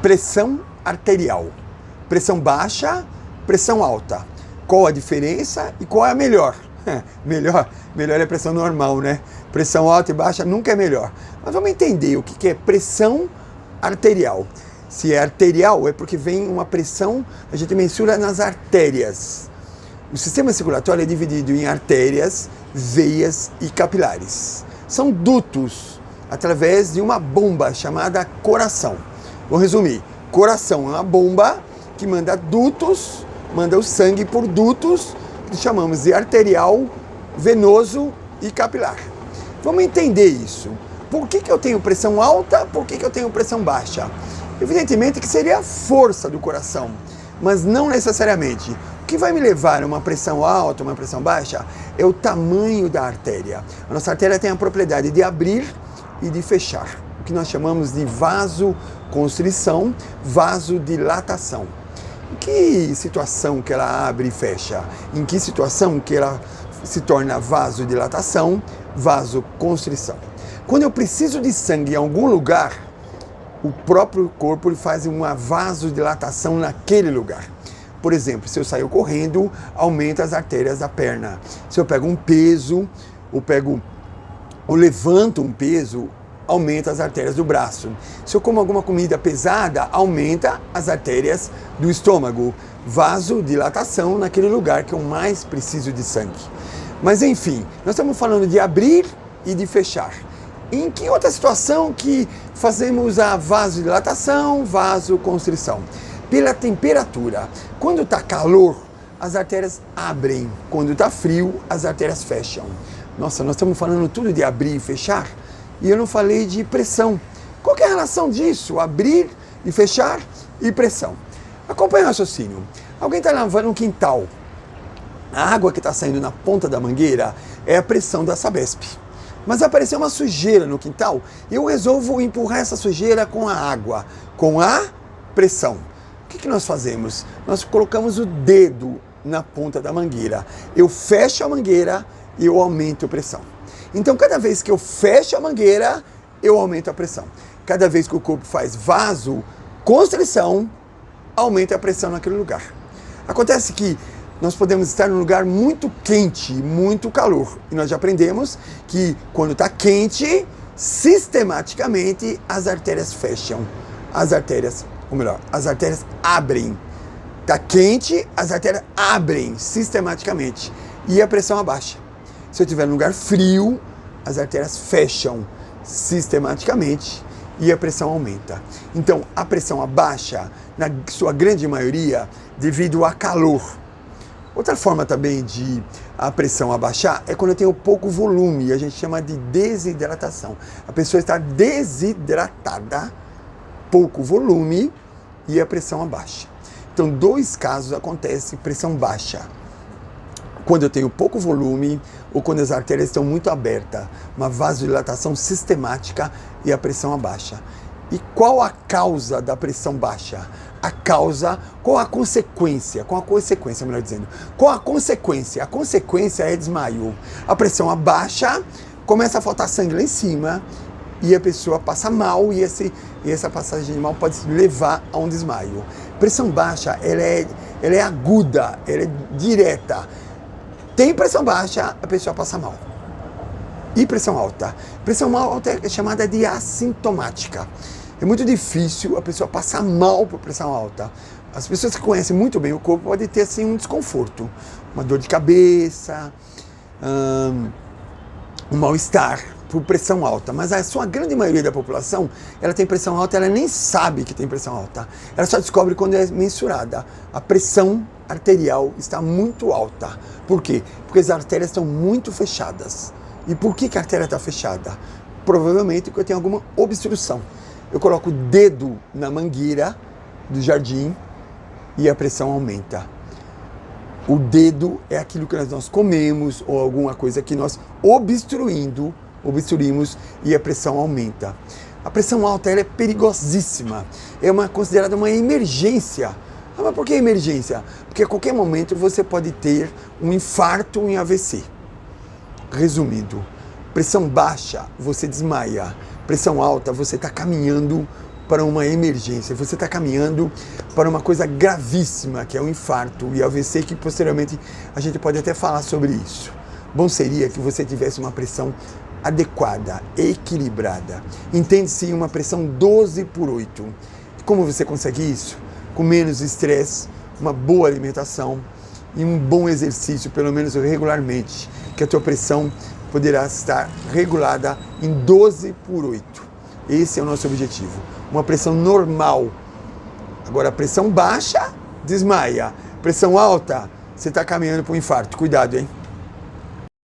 Pressão arterial. Pressão baixa, pressão alta. Qual a diferença e qual é a melhor? Melhor é a pressão normal, né? Pressão alta e baixa nunca é melhor. Mas vamos entender o que é pressão arterial. Se é arterial, é porque vem uma pressão, a gente mensura nas artérias. O sistema circulatório é dividido em artérias, veias e capilares. São dutos através de uma bomba chamada coração. Vou resumir. Coração é uma bomba que manda dutos, manda o sangue por dutos, que chamamos de arterial, venoso e capilar. Vamos entender isso. Por que eu tenho pressão alta? Por que eu tenho pressão baixa? Evidentemente que seria a força do coração, mas não necessariamente. O que vai me levar a uma pressão alta, uma pressão baixa, é o tamanho da artéria. A nossa artéria tem a propriedade de abrir e de fechar, o que nós chamamos de vasoconstrição, vasodilatação. Em que situação que ela abre e fecha? Em que situação que ela se torna vasodilatação, vasoconstrição? Quando eu preciso de sangue em algum lugar, o próprio corpo faz uma vasodilatação naquele lugar. Por exemplo, se eu saio correndo, aumenta as artérias da perna. Se eu pego um peso, ou levanto um peso, aumenta as artérias do braço. Se eu como alguma comida pesada, aumenta as artérias do estômago. Vasodilatação naquele lugar que eu mais preciso de sangue. Mas enfim, nós estamos falando de abrir e de fechar. Em que outra situação que fazemos a vasodilatação, vasoconstrição? Pela temperatura. Quando está calor, as artérias abrem. Quando está frio, as artérias fecham. Nossa, nós estamos falando tudo de abrir e fechar e eu não falei de pressão. Qual que é a relação disso? Abrir e fechar e pressão. Acompanhe o raciocínio. Alguém está lavando um quintal. A água que está saindo na ponta da mangueira é a pressão da Sabesp. Mas apareceu uma sujeira no quintal e eu resolvo empurrar essa sujeira com a água, com a pressão. O que nós fazemos? Nós colocamos o dedo na ponta da mangueira. Eu fecho a mangueira e eu aumento a pressão. Então, cada vez que eu fecho a mangueira, eu aumento a pressão. Cada vez que o corpo faz vasoconstrição, aumenta a pressão naquele lugar. Acontece que nós podemos estar num lugar muito quente, muito calor. E nós já aprendemos que quando está quente, sistematicamente as artérias fecham. As artérias abrem. Está quente, as artérias abrem sistematicamente. E a pressão abaixa. Se eu estiver num lugar frio, as artérias fecham sistematicamente e a pressão aumenta. Então, a pressão abaixa, na sua grande maioria, devido a calor. Outra forma também de a pressão abaixar é quando eu tenho pouco volume, a gente chama de desidratação. A pessoa está desidratada, pouco volume e a pressão abaixa. Então, dois casos acontecem pressão baixa. Quando eu tenho pouco volume ou quando as artérias estão muito abertas, uma vasodilatação sistemática e a pressão abaixa. E qual a causa da pressão baixa? Qual a consequência, melhor dizendo. Qual a consequência? A consequência é desmaio. A pressão abaixa, começa a faltar sangue lá em cima e a pessoa passa mal e essa passagem de mal pode levar a um desmaio. Pressão baixa, ela é aguda, ela é direta. Tem pressão baixa, a pessoa passa mal. E pressão alta? Pressão alta é chamada de assintomática. É muito difícil a pessoa passar mal por pressão alta. As pessoas que conhecem muito bem o corpo podem ter assim, um desconforto, uma dor de cabeça, um mal-estar por pressão alta. Mas a sua grande maioria da população, ela tem pressão alta, ela nem sabe que tem pressão alta. Ela só descobre quando é mensurada. A pressão arterial está muito alta. Por quê? Porque as artérias estão muito fechadas. E por que a artéria está fechada? Provavelmente porque eu tenho alguma obstrução. Eu coloco o dedo na mangueira do jardim e a pressão aumenta. O dedo é aquilo que nós comemos ou alguma coisa que nós obstruímos e a pressão aumenta. A pressão alta ela é perigosíssima, é considerada uma emergência. Ah, mas por que emergência? Porque a qualquer momento você pode ter um infarto em AVC. Resumindo, pressão baixa, você desmaia. Pressão alta, você está caminhando para uma emergência, você está caminhando para uma coisa gravíssima, que é o infarto e AVC, que posteriormente a gente pode até falar sobre isso. Bom seria que você tivesse uma pressão adequada, equilibrada. Entende-se uma pressão 12/8. Como você consegue isso? Com menos estresse, uma boa alimentação e um bom exercício, pelo menos regularmente, que a tua pressão poderá estar regulada em 12/8. Esse é o nosso objetivo. Uma pressão normal. Agora, a pressão baixa, desmaia. Pressão alta, você está caminhando para um infarto. Cuidado, hein?